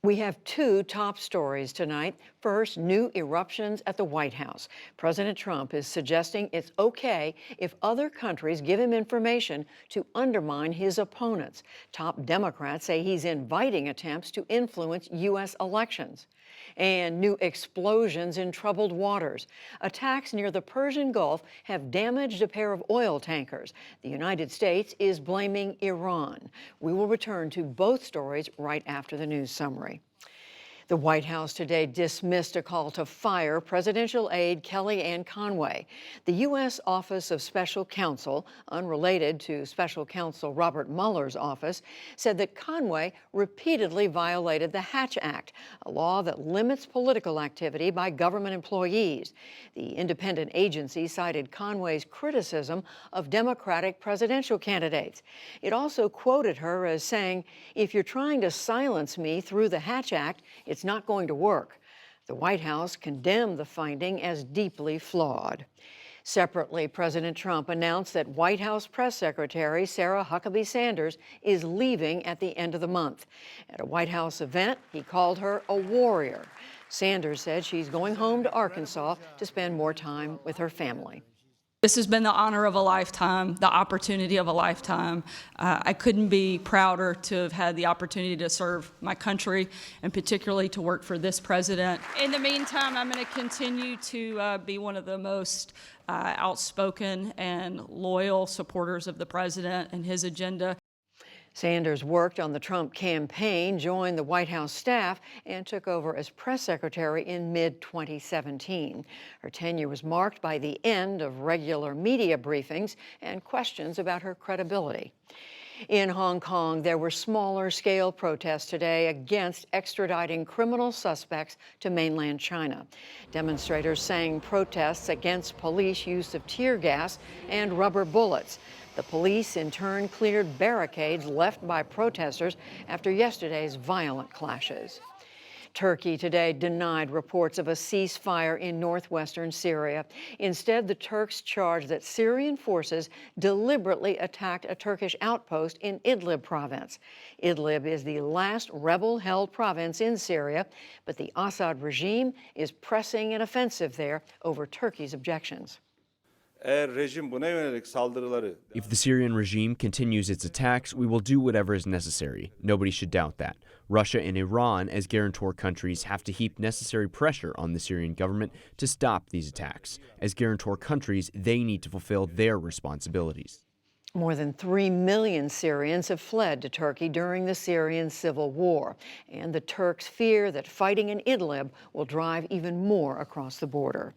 We have two top stories tonight. First, new eruptions at the White House. President Trump is suggesting it's okay if other countries give him information to undermine his opponents. Top Democrats say he's inviting attempts to influence U.S. elections. And new explosions in troubled waters. Attacks near the Persian Gulf have damaged a pair of oil tankers. The United States is blaming Iran. We will return to both stories right after the news summary. The White House today dismissed a call to fire presidential aide Kellyanne Conway. The U.S. Office of Special Counsel, unrelated to Special Counsel Robert Mueller's office, said that Conway repeatedly violated the Hatch Act, a law that limits political activity by government employees. The independent agency cited Conway's criticism of Democratic presidential candidates. It also quoted her as saying, "If you're trying to silence me through the Hatch Act, it's not going to work." The White House condemned the finding as deeply flawed. Separately, President Trump announced that White House Press Secretary Sarah Huckabee Sanders is leaving at the end of the month. At a White House event, he called her a warrior. Sanders said she's going home to Arkansas to spend more time with her family. This has been the honor of a lifetime, the opportunity of a lifetime. I couldn't be prouder to have had the opportunity to serve my country and particularly to work for this president. In the meantime, I'm going to continue to be one of the most outspoken and loyal supporters of the president and his agenda. Sanders worked on the Trump campaign, joined the White House staff, and took over as press secretary in mid-2017. Her tenure was marked by the end of regular media briefings and questions about her credibility. In Hong Kong, there were smaller-scale protests today against extraditing criminal suspects to mainland China. Demonstrators sang protests against police use of tear gas and rubber bullets. The police, in turn, cleared barricades left by protesters after yesterday's violent clashes. Turkey today denied reports of a ceasefire in northwestern Syria. Instead, the Turks charged that Syrian forces deliberately attacked a Turkish outpost in Idlib province. Idlib is the last rebel-held province in Syria, but the Assad regime is pressing an offensive there over Turkey's objections. If the Syrian regime continues its attacks, we will do whatever is necessary. Nobody should doubt that. Russia and Iran, as guarantor countries, have to heap necessary pressure on the Syrian government to stop these attacks. As guarantor countries, they need to fulfill their responsibilities. More than 3 million Syrians have fled to Turkey during the Syrian civil war, and the Turks fear that fighting in Idlib will drive even more across the border.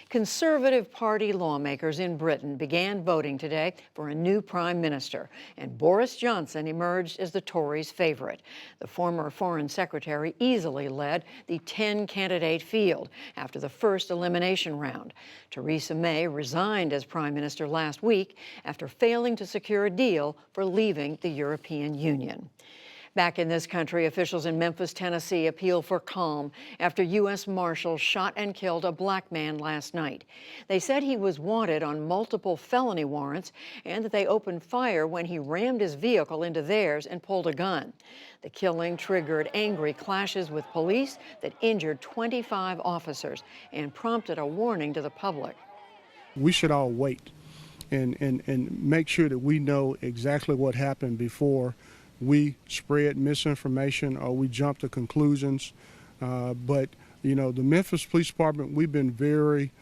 Conservative Party lawmakers in Britain began voting today for a new prime minister, and Boris Johnson emerged as the Tories' favorite. The former foreign secretary easily led the 10-candidate field after the first elimination round. Theresa May resigned as prime minister last week after failing to secure a deal for leaving the European Union. Back in this country, officials in Memphis, Tennessee appeal for calm after U.S. Marshals shot and killed a black man last night. They said he was wanted on multiple felony warrants and that they opened fire when he rammed his vehicle into theirs and pulled a gun. The killing triggered angry clashes with police that injured 25 officers and prompted a warning to the public. We should all wait and make sure that we know exactly what happened before we spread misinformation or we jump to conclusions. But, you know, the Memphis Police Department, we've been very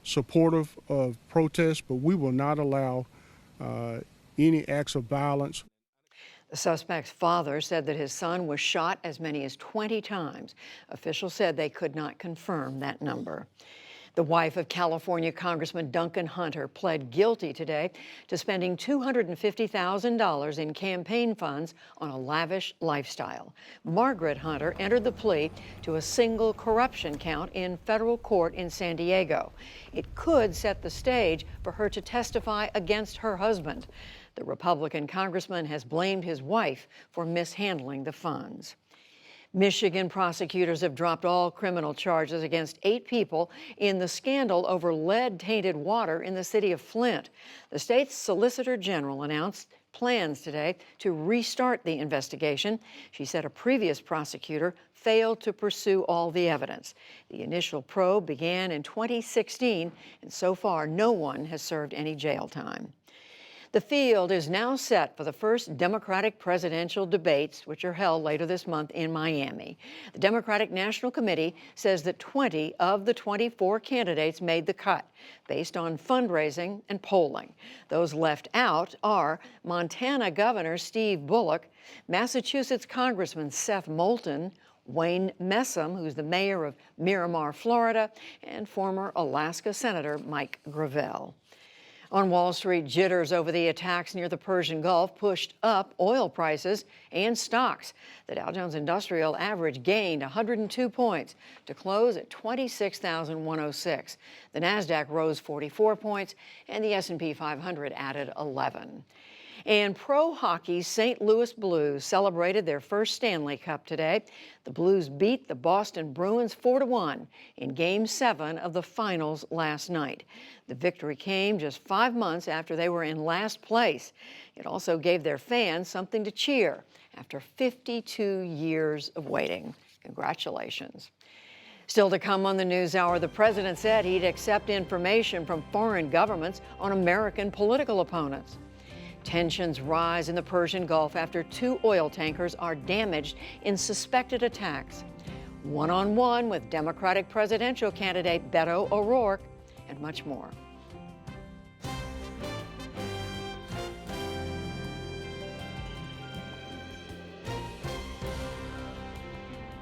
supportive of protests, but we will not allow any acts of violence. The suspect's father said that his son was shot as many as 20 times. Officials said they could not confirm that number. The wife of California Congressman Duncan Hunter pled guilty today to spending $250,000 in campaign funds on a lavish lifestyle. Margaret Hunter entered the plea to a single corruption count in federal court in San Diego. It could set the stage for her to testify against her husband. The Republican congressman has blamed his wife for mishandling the funds. Michigan prosecutors have dropped all criminal charges against 8 people in the scandal over lead-tainted water in the city of Flint. The state's Solicitor General announced plans today to restart the investigation. She said a previous prosecutor failed to pursue all the evidence. The initial probe began in 2016, and so far no one has served any jail time. The field is now set for the first Democratic presidential debates, which are held later this month in Miami. The Democratic National Committee says that 20 of the 24 candidates made the cut based on fundraising and polling. Those left out are Montana Governor Steve Bullock, Massachusetts Congressman Seth Moulton, Wayne Messam, who's the mayor of Miramar, Florida, and former Alaska Senator Mike Gravel. On Wall Street, jitters over the attacks near the Persian Gulf pushed up oil prices and stocks. The Dow Jones Industrial Average gained 102 points to close at 26,106. The Nasdaq rose 44 points, and the S&P 500 added 11. And pro hockey's St. Louis Blues celebrated their first Stanley Cup today. The Blues beat the Boston Bruins 4-1 in Game 7 of the finals last night. The victory came just 5 months after they were in last place. It also gave their fans something to cheer after 52 years of waiting. Congratulations. Still to come on the NewsHour, the president said he'd accept information from foreign governments on American political opponents. Tensions rise in the Persian Gulf after 2 oil tankers are damaged in suspected attacks. One-on-one with Democratic presidential candidate Beto O'Rourke, and much more.